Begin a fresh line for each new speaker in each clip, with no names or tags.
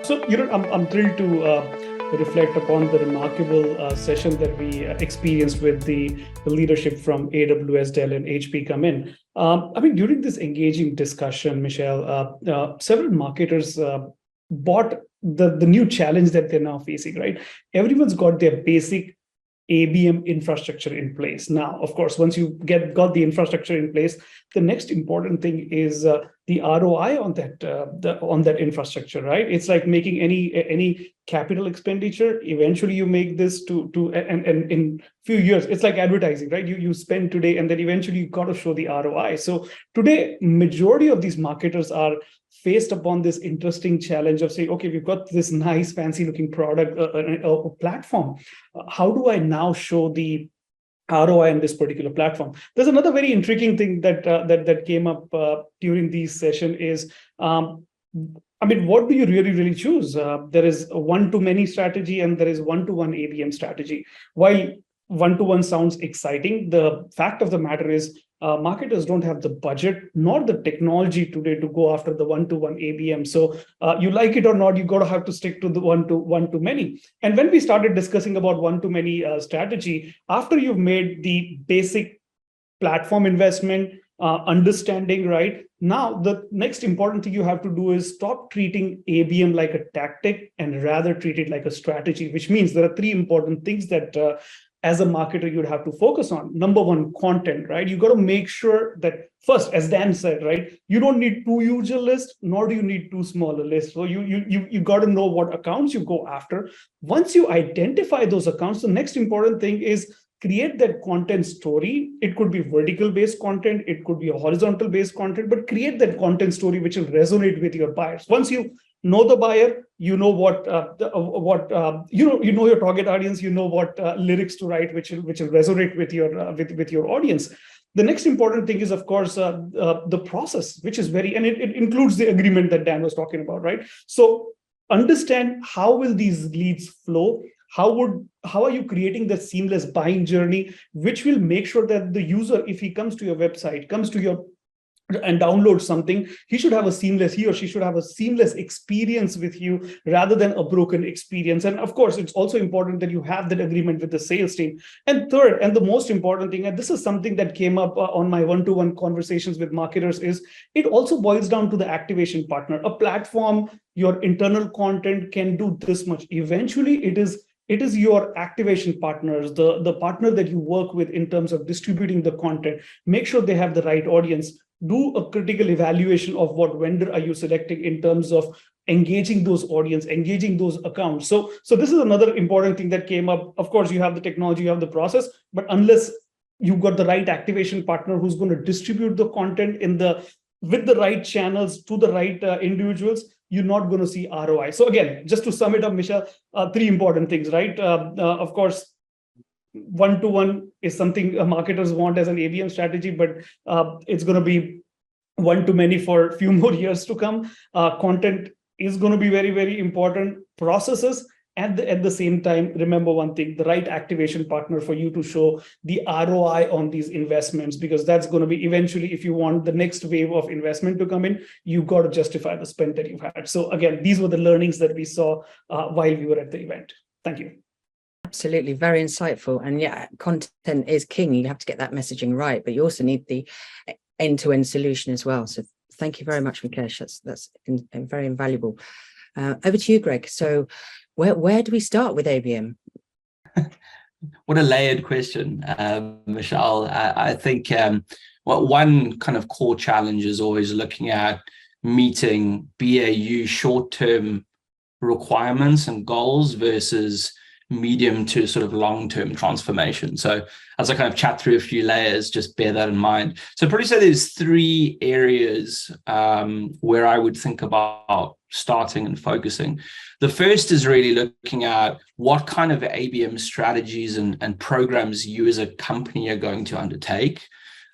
I'm thrilled to reflect upon the remarkable session that we experienced with the leadership from AWS, Dell, and HP come in. During this engaging discussion, Michelle, several marketers bought the new challenge that they're now facing, right? Everyone's got their basic ABM infrastructure in place. Now, of course, once you got the infrastructure in place, the next important thing is the ROI on that infrastructure, right? It's like making any capital expenditure. Eventually, you make this and in few years, it's like advertising, right? You spend today, and then eventually you got to show the ROI. So today, majority of these marketers are faced upon this interesting challenge of saying, okay, we've got this nice, fancy-looking product, a platform. How do I now show the ROI on this particular platform? There's another very intriguing thing that came up during this session is, what do you really choose? There is a one-to-many strategy and there is one-to-one ABM strategy. While one-to-one sounds exciting, the fact of the matter is marketers don't have the budget nor the technology today to go after the one-to-one ABM. So you like it or not, you got to have to stick to the one-to-many. And when we started discussing about one-to-many strategy, after you've made the basic platform investment, understanding, right? Now, the next important thing you have to do is stop treating ABM like a tactic and rather treat it like a strategy, which means there are three important things that as a marketer, you'd have to focus on. Number one, content, right? You got to make sure that first, as Dan said, right, you don't need too huge a list, nor do you need too small a list. So you got to know what accounts you go after. Once you identify those accounts, the next important thing is create that content story. It could be vertical-based content, it could be a horizontal-based content, but create that content story which will resonate with your buyers. Once you know the buyer, you know you know your target audience, you know what lyrics to write, which will resonate with your audience. The next important thing is, of course, the process, which is and it includes the agreement that Dan was talking about, right? So understand how will these leads flow. How are you creating the seamless buying journey, which will make sure that the user, if he comes to your website, comes to your and download something, he or she should have a seamless experience with you rather than a broken experience. And of course, it's also important that you have that agreement with the sales team. And third, and the most important thing, and this is something that came up on my one-to-one conversations with marketers, is it also boils down to the activation partner. A platform, your internal content can do this much. Eventually, it is your activation partners, the partner that you work with in terms of distributing the content. Make sure they have the right audience. Do a critical evaluation of what vendor are you selecting in terms of engaging those audience, engaging those accounts. So this is another important thing that came up. Of course, you have the technology, you have the process, but unless you've got the right activation partner who's going to distribute the content with the right channels to the right individuals, you're not going to see ROI. So again, just to sum it up, Michelle, three important things, right? Of course, one-to-one is something marketers want as an ABM strategy, but it's going to be one-to-many for a few more years to come. Content is going to be very important. Processes, at the same time, remember one thing, the right activation partner for you to show the ROI on these investments, because that's going to be eventually, if you want the next wave of investment to come in, you've got to justify the spend that you've had. So again, these were the learnings that we saw while we were at the event. Thank you.
Absolutely, very insightful. And yeah, content is king. You have to get that messaging right, but you also need the end-to-end solution as well. So thank you very much, Mukesh. That's very invaluable. Over to you, Greg. So where do we start with ABM?
What a layered question, Michelle. I think one kind of core challenge is always looking at meeting BAU short-term requirements and goals versus medium to sort of long-term transformation. So as I kind of chat through a few layers, just bear that in mind. So I'd probably say there's three areas where I would think about starting and focusing. The first is really looking at what kind of ABM strategies and programs you as a company are going to undertake.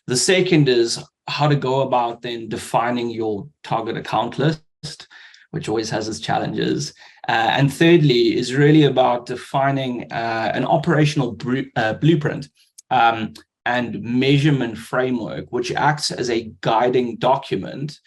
The second is how to go about then defining your target account list, which always has its challenges. And thirdly is really about defining an operational blueprint and measurement framework, which acts as a guiding document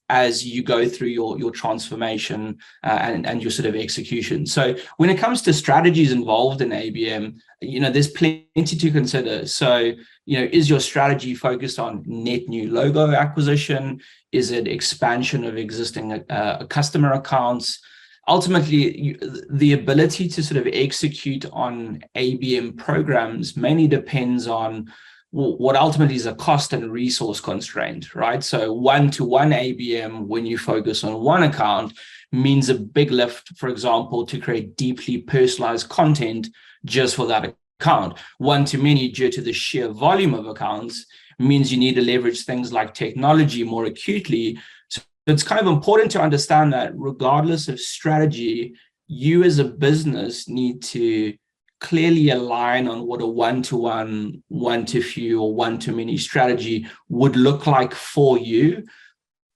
as you go through your transformation and your sort of execution. So when it comes to strategies involved in ABM, there's plenty to consider. So, is your strategy focused on net new logo acquisition? Is it expansion of existing customer accounts? Ultimately, the ability to sort of execute on ABM programs mainly depends on what ultimately is a cost and resource constraint, right? So one-to-one ABM, when you focus on one account, means a big lift, for example, to create deeply personalized content just for that account. One-to-many, due to the sheer volume of accounts, means you need to leverage things like technology more acutely. So it's kind of important to understand that regardless of strategy, you as a business need to clearly align on what a one-to-one, one-to-few, or one-to-many strategy would look like for you,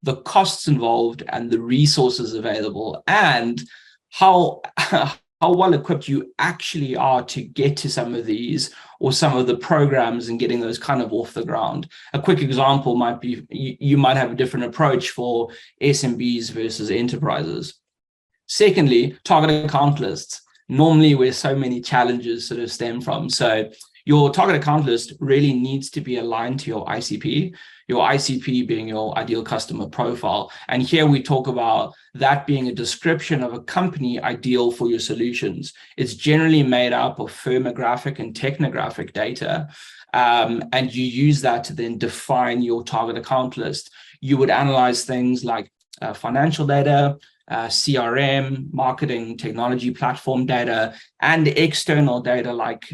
the costs involved and the resources available, and how well equipped you actually are to get to some of these or some of the programs and getting those kind of off the ground. A quick example might be you might have a different approach for SMBs versus enterprises. Secondly, target account lists. Normally where so many challenges sort of stem from. So your target account list really needs to be aligned to your ICP being your ideal customer profile. And here we talk about that being a description of a company ideal for your solutions. It's generally made up of firmographic and technographic data. And you use that to then define your target account list. You would analyze things like financial data, CRM, marketing, technology platform data, and external data like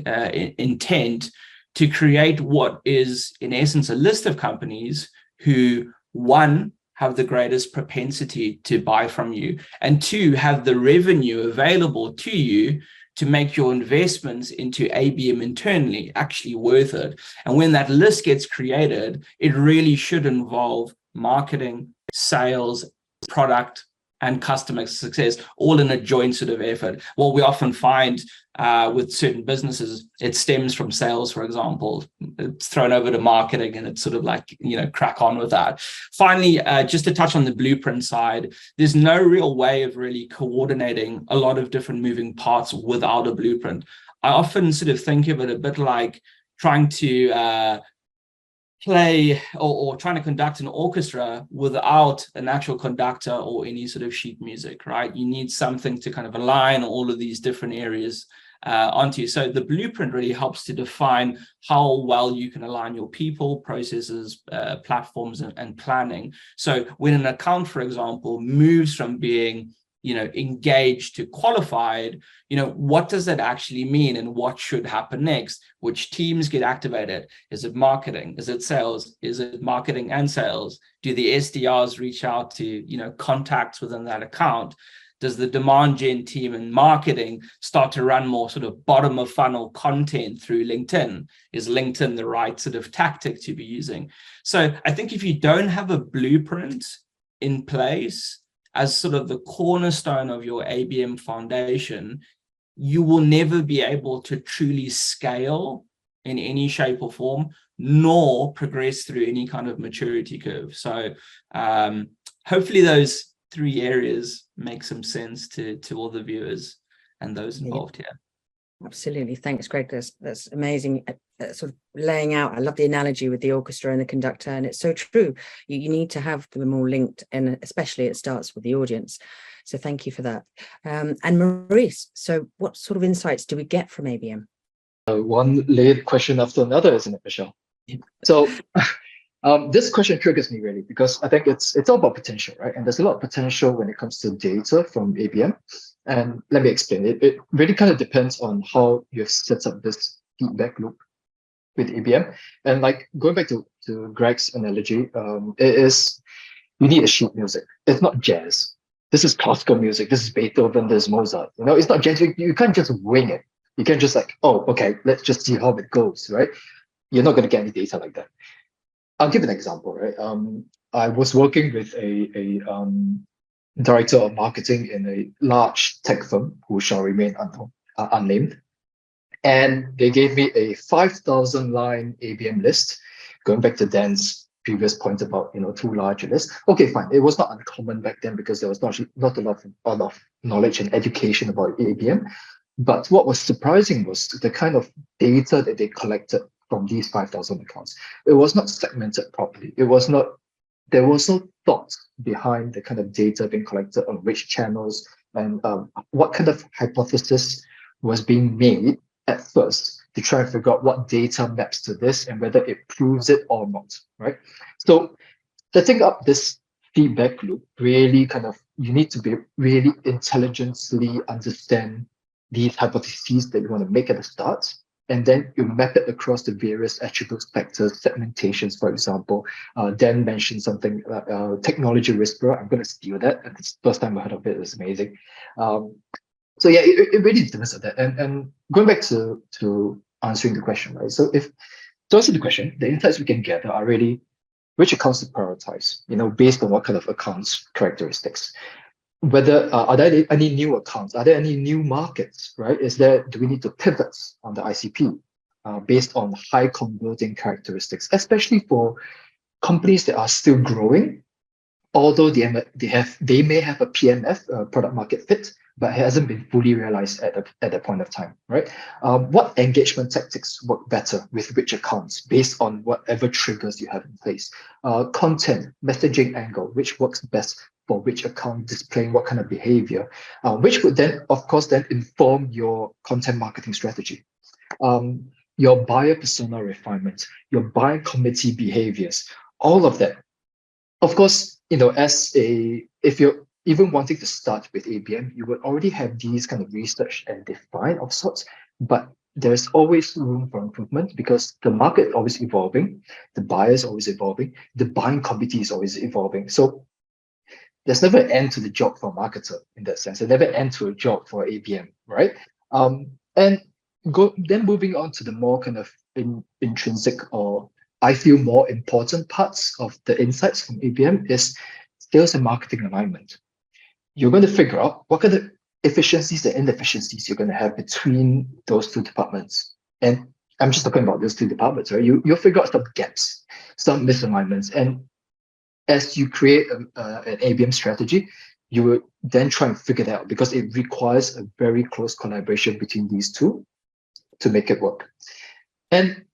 intent to create what is, in essence, a list of companies who, one, have the greatest propensity to buy from you, and two, have the revenue available to you to make your investments into ABM internally actually worth it. And when that list gets created, it really should involve marketing, sales, product, and customer success, all in a joint sort of effort. What we often find with certain businesses, it stems from sales, for example. It's thrown over to marketing and it's sort of like, crack on with that. Finally, just to touch on the blueprint side, there's no real way of really coordinating a lot of different moving parts without a blueprint. I often sort of think of it a bit like trying to play or trying to conduct an orchestra without an actual conductor or any sort of sheet music, right? You need something to kind of align all of these different areas onto. So the blueprint really helps to define how well you can align your people, processes, platforms, and planning. So when an account, for example, moves from being engaged to qualified, what does that actually mean and what should happen next? Which teams get activated? Is it marketing? Is it sales? Is it marketing and sales? Do the SDRs reach out to, contacts within that account? Does the demand gen team and marketing start to run more sort of bottom of funnel content through LinkedIn? Is LinkedIn the right sort of tactic to be using? So I think if you don't have a blueprint in place as sort of the cornerstone of your ABM foundation, you will never be able to truly scale in any shape or form, nor progress through any kind of maturity curve. So hopefully those three areas make some sense to all the viewers and those involved here.
Absolutely. Thanks, Greg. That's amazing. Sort of laying out, I love the analogy with the orchestra and the conductor, and it's so true. You need to have them all linked, and especially it starts with the audience. So thank you for that. And Maurice, so what sort of insights do we get from ABM?
One layered question after another, isn't it, Michelle? Yeah. So this question triggers me really because I think it's all about potential, right? And there's a lot of potential when it comes to data from ABM. And let me explain it. It really kind of depends on how you've set up this feedback loop with ABM. And like going back to Greg's analogy, it is, you need a sheet music. It's not jazz. This is classical music. This is Beethoven. This is Mozart. It's not jazz. You can't just wing it. You can't just like, oh, okay, let's just see how it goes, right? You're not going to get any data like that. I'll give an example, right? I was working with a director of marketing in a large tech firm who shall remain unnamed. And they gave me a 5,000 line ABM list, going back to Dan's previous point about, too large a list. Okay, fine. It was not uncommon back then because there was not a lot of knowledge and education about ABM. But what was surprising was the kind of data that they collected from these 5,000 accounts. It was not segmented properly. There was no thought behind the kind of data being collected on which channels and what kind of hypothesis was being made at first to try and figure out what data maps to this and whether it proves it or not, right? So setting up this feedback loop really you need to be really intelligently understand these hypotheses that you want to make at the start. And then you map it across the various attributes, factors, segmentations, for example. Dan mentioned something, technology whisperer. I'm going to steal that. And it's the first time I heard of it. It's amazing. So yeah, it really depends on that. And going back to answering the question, right? So to answer the question, the insights we can gather are really which accounts to prioritize, based on what kind of accounts characteristics. Whether are there any new accounts? Are there any new markets? Right? Do we need to pivot on the ICP based on high converting characteristics, especially for companies that are still growing, although they may have a PMF, product market fit, but it hasn't been fully realized at that point of time, right? What engagement tactics work better with which accounts based on whatever triggers you have in place? Content, messaging angle, which works best for which account, displaying what kind of behavior, which would then, of course, inform your content marketing strategy. Your buyer persona refinement, your buyer committee behaviors, all of that. Of course, if you're even wanting to start with ABM, you would already have these kind of research and define of sorts, but there's always room for improvement because the market is always evolving, the buyer is always evolving, the buying committee is always evolving. So there's never an end to the job for a marketer in that sense. There's never an end to a job for ABM, right? Then moving on to the more kind of intrinsic, or I feel more important parts of the insights from ABM is sales and marketing alignment. You're going to figure out what kind of efficiencies and inefficiencies you're going to have between those two departments. And I'm just talking about those two departments, right? You'll figure out some gaps, some misalignments. And as you create an ABM strategy, you will then try and figure that out because it requires a very close collaboration between these two to make it work. And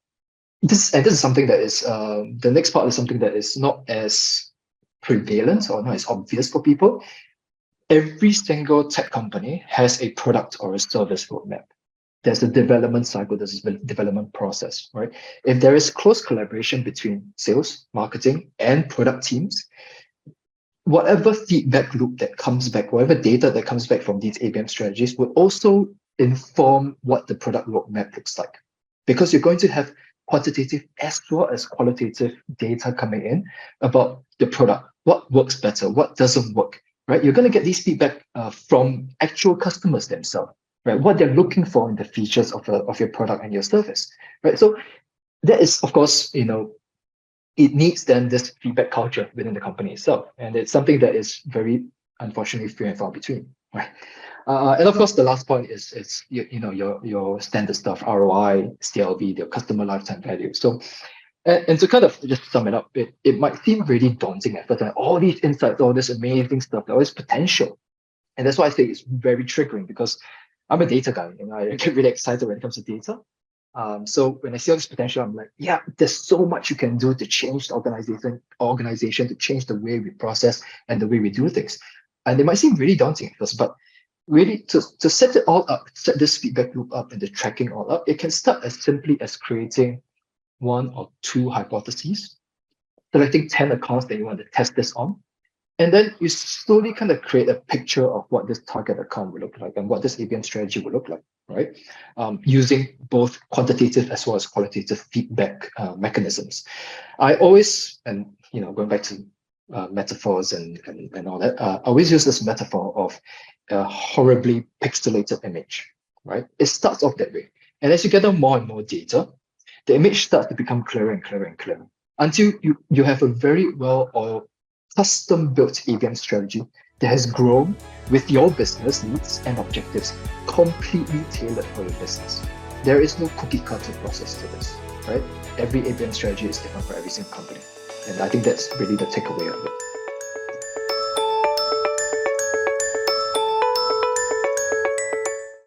this is something that is the next part is something that is not as prevalent or not as obvious for people. Every single tech company has a product or a service roadmap. There's a development cycle, there's a development process, right? If there is close collaboration between sales, marketing, and product teams, whatever feedback loop that comes back, whatever data that comes back from these ABM strategies will also inform what the product roadmap looks like. Because you're going to have quantitative as well as qualitative data coming in about the product, what works better, what doesn't work, right? You're going to get these feedback from actual customers themselves, right? What they're looking for in the features of your product and your service, right? So that is, of course, it needs then this feedback culture within the company itself. And it's something that is very, unfortunately, few and far between, right? And of course, the last point is your standard stuff, ROI, CLV, your customer lifetime value. So, and to kind of just sum it up, it might seem really daunting at first, like all these insights, all this amazing stuff, all this potential. And that's why I say it's very triggering because I'm a data guy and I get really excited when it comes to data. So when I see all this potential, I'm like, yeah, there's so much you can do to change the organization, to change the way we process and the way we do things. And it might seem really daunting at first, but really to set it all up, set this feedback loop up and the tracking all up, it can start as simply as creating 1 or 2 hypotheses, selecting 10 accounts that you want to test this on. And then you slowly kind of create a picture of what this target account would look like and what this ABM strategy would look like, right? Using both quantitative as well as qualitative feedback mechanisms. I always, and going back to metaphors and all that, I always use this metaphor of a horribly pixelated image, right? It starts off that way. And as you gather more and more data, the image starts to become clearer and clearer and clearer until you have a very well or custom-built ABM strategy that has grown with your business needs and objectives completely tailored for your business. There is no cookie cutter process to this, right? Every ABM strategy is different for every single company. And I think that's really the takeaway of it.